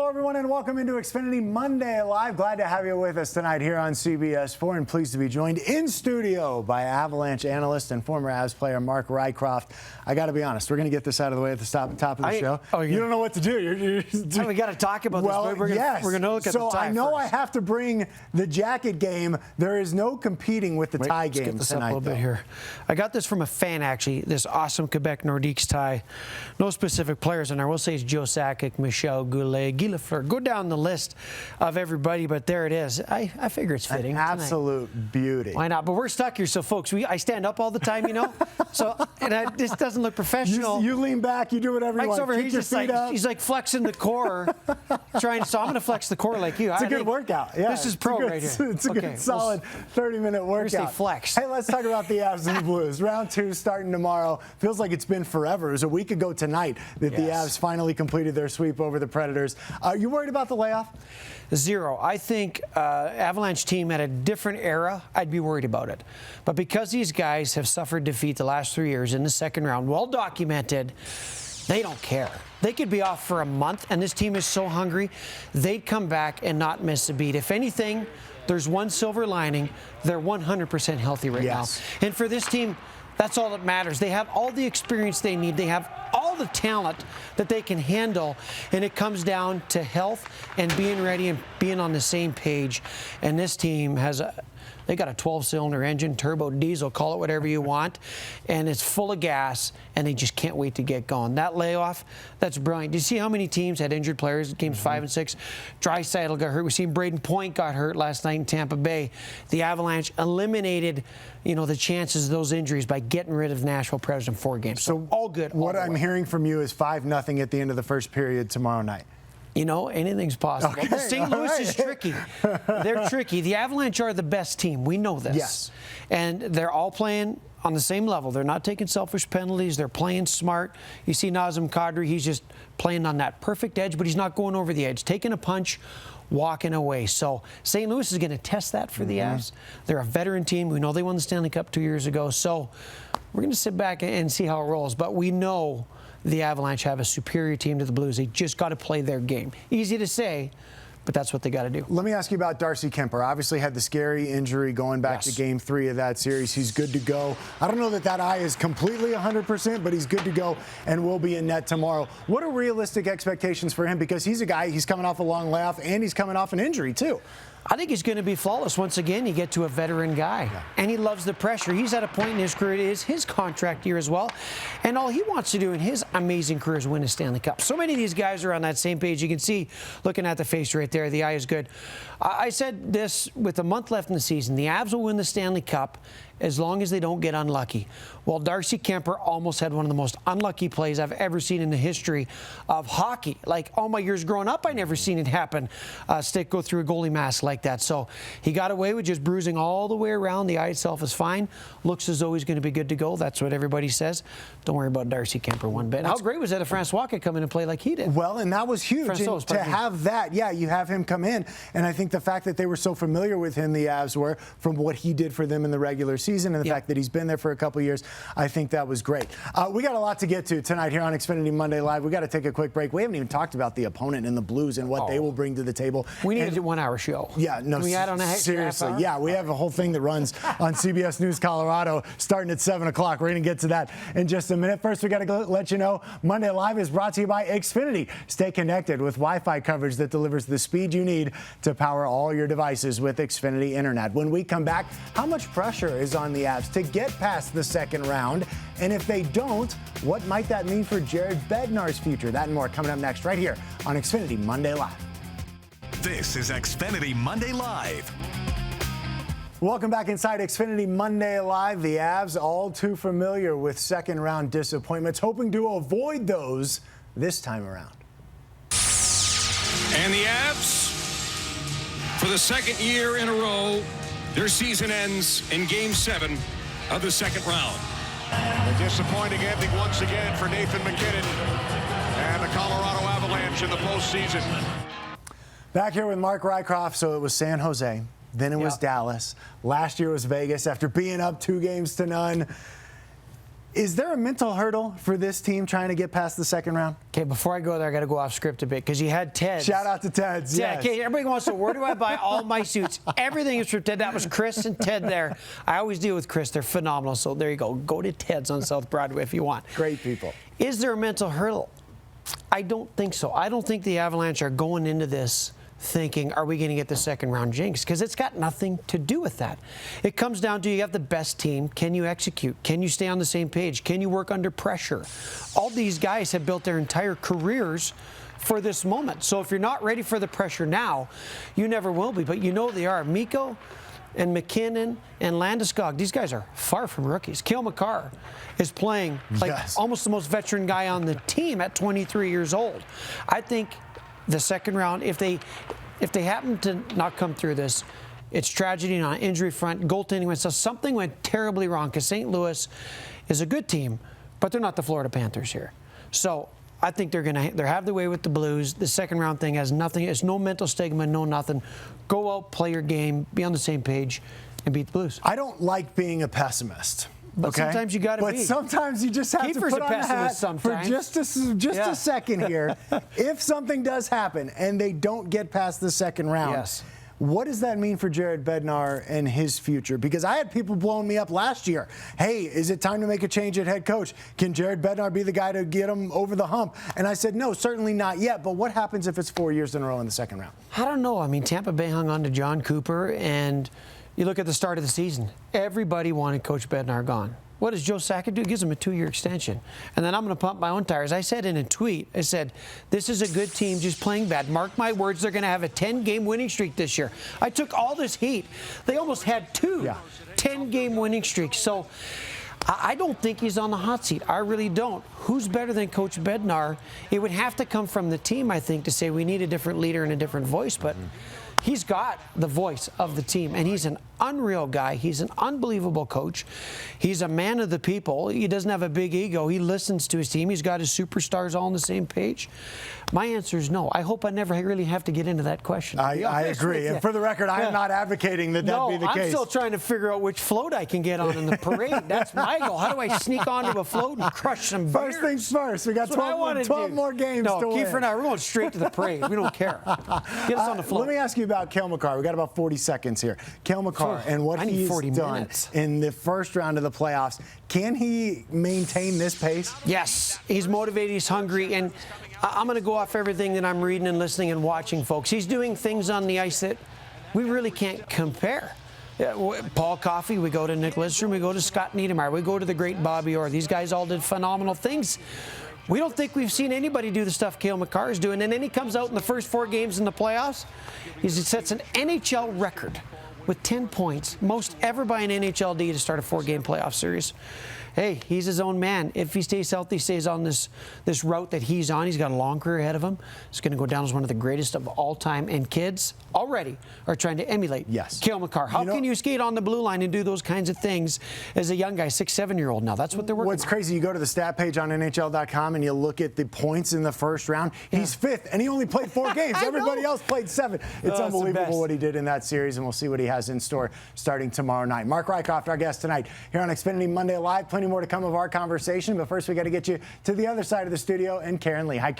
everyone, and welcome into Xfinity Monday Live. Glad to have you with us tonight here on CBS 4, and pleased to be joined in studio by Avalanche analyst and former Avs player Mark Rycroft. I got to be honest, we're going to get this out of the way at the top of the show. You don't know what to do. We got to talk about this. We're going to look at the tie. So I know first. I have to bring the jacket game. There is no competing with the tie game tonight. A little bit here. I got this from a fan, actually. This awesome Quebec Nordiques tie. No specific players, and I will say it's Joe Sakic, Michel Goulet, Guy Lafleur. Go down the list of everybody, but there it is. I figure it's fitting. An absolute beauty. Why not? But we're stuck here, so folks, I stand up all the time, you know. This doesn't look professional. You lean back, you do whatever you want. Over here, he's like flexing the core, so I'm going to flex the core like you. It's a good workout. Yeah, this is pro right here. It's a good, solid 30-minute workout. Flex. Hey, let's talk about the Avs and the Blues. Round 2 starting tomorrow. Feels like it's been forever. It was a week ago tonight that the Avs finally completed their sweep over the Predators. Are you worried about the layoff? Zero. I think Avalanche team at a different era, I'd be worried about it. But because these guys have suffered defeat the last 3 years in the second round, well documented, they don't care. They could be off for a month, and this team is so hungry, they'd come back and not miss a beat. If anything, there's one silver lining. They're 100% healthy right now. And for this team, that's all that matters. They have all the experience they need. They have all the talent that they can handle, and it comes down to health and being ready and being on the same page. And this team they got a 12-cylinder engine, turbo, diesel, call it whatever you want, and it's full of gas, and they just can't wait to get going. That layoff, that's brilliant. Do you see how many teams had injured players in games 5 and 6? Draisaitl got hurt. We seen Braden Point got hurt last night in Tampa Bay. The Avalanche eliminated, the chances of those injuries by getting rid of Nashville Predators in 4 games. So all good. What I'm hearing from you is 5-0 at the end of the first period tomorrow night. Anything's possible. Okay, St. Louis is tricky. They're tricky. The Avalanche are the best team. We know this. Yes. And they're all playing on the same level. They're not taking selfish penalties. They're playing smart. You see Nazem Kadri, he's just playing on that perfect edge, but he's not going over the edge. Taking a punch, walking away. So St. Louis is going to test that for the Avs. They're a veteran team. We know they won the Stanley Cup 2 years ago. So we're going to sit back and see how it rolls. But we know the Avalanche have a superior team to the Blues. They just got to play their game. Easy to say, but that's what they got to do. Let me ask you about Darcy Kemper. Obviously had the scary injury going back to Game 3 of that series. He's good to go. I don't know that eye is completely 100%, but he's good to go and will be in net tomorrow. What are realistic expectations for him? Because he's a guy, he's coming off a long layoff, and he's coming off an injury, too. I think he's going to be flawless. Once again, you get to a veteran guy, and he loves the pressure. He's at a point in his career, it is his contract year as well, and all he wants to do in his amazing career is win a Stanley Cup. So many of these guys are on that same page. You can see, looking at the face right there, the eye is good. I said this with a month left in the season, the Avs will win the Stanley Cup as long as they don't get unlucky. Well, Darcy Kemper almost had one of the most unlucky plays I've ever seen in the history of hockey. Like, all my years growing up, I never seen it happen. Stick go through a goalie mask like that. So he got away with just bruising all the way around. The eye itself is fine. Looks as though he's going to be good to go. That's what everybody says. Don't worry about Darcy Kemper one bit. How great was that if Francois could come in and play like he did? Well, and that was huge. And to have that, you have him come in. And I think the fact that they were so familiar with him, the Avs were, from what he did for them in the regular season, and the fact that he's been there for a couple of years, I think that was great. We got a lot to get to tonight here on Xfinity Monday Live. We got to take a quick break. We haven't even talked about the opponent in the Blues and what they will bring to the table. We need a 1 hour show. Yeah, no, we add on a seriously. Yeah, we have a whole thing that runs on CBS News Colorado starting at 7 o'clock. We're going to get to that in just a minute. First, we got to let you know Monday Live is brought to you by Xfinity. Stay connected with Wi-Fi coverage that delivers the speed you need to power all your devices with Xfinity Internet. When we come back, how much pressure is on the Avs to get past the second round? And if they don't, what might that mean for Jared Bednar's future? That and more coming up next right here on Xfinity Monday Live. This is Xfinity Monday Live. Welcome back inside Xfinity Monday Live. The Avs, all too familiar with second round disappointments, hoping to avoid those this time around. And the Avs, for the second year in a row, their season ends in Game 7 of the second round. A disappointing ending once again for Nathan MacKinnon and the Colorado Avalanche in the postseason. Back here with Mark Rycroft. So it was San Jose, then it was Dallas. Last year was Vegas after being up 2-0. Is there a mental hurdle for this team trying to get past the second round? Okay, before I go there, I got to go off script a bit because you had Ted. Shout out to Ted's. Yeah, Yes. okay, everybody wants to, where do I buy all my suits? Everything is from Ted. That was Chris and Ted there. I always deal with Chris. They're phenomenal. So there you go. Go to Ted's on South Broadway if you want. Great people. Is there a mental hurdle? I don't think so. I don't think the Avalanche are going into this thinking, are we going to get the second round jinx? Because it's got nothing to do with that. It comes down to, you have the best team. Can you execute? Can you stay on the same page? Can you work under pressure? All these guys have built their entire careers for this moment. So if you're not ready for the pressure now, you never will be. But you know they are. Mikko and McKinnon and Landeskog, these guys are far from rookies. Cale Makar is playing like almost the most veteran guy on the team at 23 years old. I think the second round, if they happen to not come through this, it's tragedy on injury front, goaltending went, so something went terribly wrong because St. Louis is a good team, but they're not the Florida Panthers here. So I think they're have the way with the Blues. The second round thing has nothing. It's no mental stigma, no nothing. Go out, play your game, be on the same page, and beat the Blues. I don't like being a pessimist. But sometimes you got to be. But sometimes you just have Kiefer's to put on the hat sometimes. for just a second here. If something does happen and they don't get past the second round, what does that mean for Jared Bednar and his future? Because I had people blowing me up last year. Hey, is it time to make a change at head coach? Can Jared Bednar be the guy to get him over the hump? And I said, no, certainly not yet. But what happens if it's 4 years in a row in the second round? I don't know. I mean, Tampa Bay hung on to John Cooper, and you look at the start of the season. Everybody wanted Coach Bednar gone. What does Joe Sakic do? He gives him a 2-year extension. And then I'm going to pump my own tires. I said in a tweet, I said, this is a good team just playing bad. Mark my words, they're going to have a 10-game winning streak this year. I took all this heat. They almost had two 10-game winning streaks. So I don't think he's on the hot seat. I really don't. Who's better than Coach Bednar? It would have to come from the team, I think, to say we need a different leader and a different voice. But he's got the voice of the team, and he's an unreal guy. He's an unbelievable coach. He's a man of the people. He doesn't have a big ego. He listens to his team. He's got his superstars all on the same page. My answer is no. I hope I never really have to get into that question. I agree. And for the record, I am not advocating that be the case. I'm still trying to figure out which float I can get on in the parade. That's my goal. How do I sneak onto a float and crush some beers? First things first. We got 12 more games to win. Kiefer and I, we're going straight to the parade. We don't care. Get us on the float. Let me ask you about Cale Makar. We got about 40 seconds here. Cale Makar and what he's done in the first round of the playoffs. Can he maintain this pace? Yes. He's motivated. He's hungry. And I'm going to go off everything that I'm reading and listening and watching, folks. He's doing things on the ice that we really can't compare. Paul Coffey, we go to Nick Lidstrom, we go to Scott Niedermayer, we go to the great Bobby Orr. These guys all did phenomenal things. We don't think we've seen anybody do the stuff Cale Makar is doing. And then he comes out in the first 4 games in the playoffs. He sets an NHL record with 10 points, most ever by an NHLD to start a 4-game playoff series. Hey, he's his own man. If he stays healthy, stays on this route that he's on, he's got a long career ahead of him. He's going to go down as one of the greatest of all time. And kids already are trying to emulate Cale Makar. How can you skate on the blue line and do those kinds of things as a young guy, 6, 7-year-old now? That's what they're working on. What's crazy, you go to the stat page on NHL.com and you look at the points in the first round. He's 5th, and he only played 4 games. Everybody else played 7. It's unbelievable what he did in that series, and we'll see what he has in store starting tomorrow night. Mark Rycroft, our guest tonight here on Xfinity Monday Live. Plenty more to come of our conversation, but first we got to get you to the other side of the studio and Karen Lee. Hi, Karen.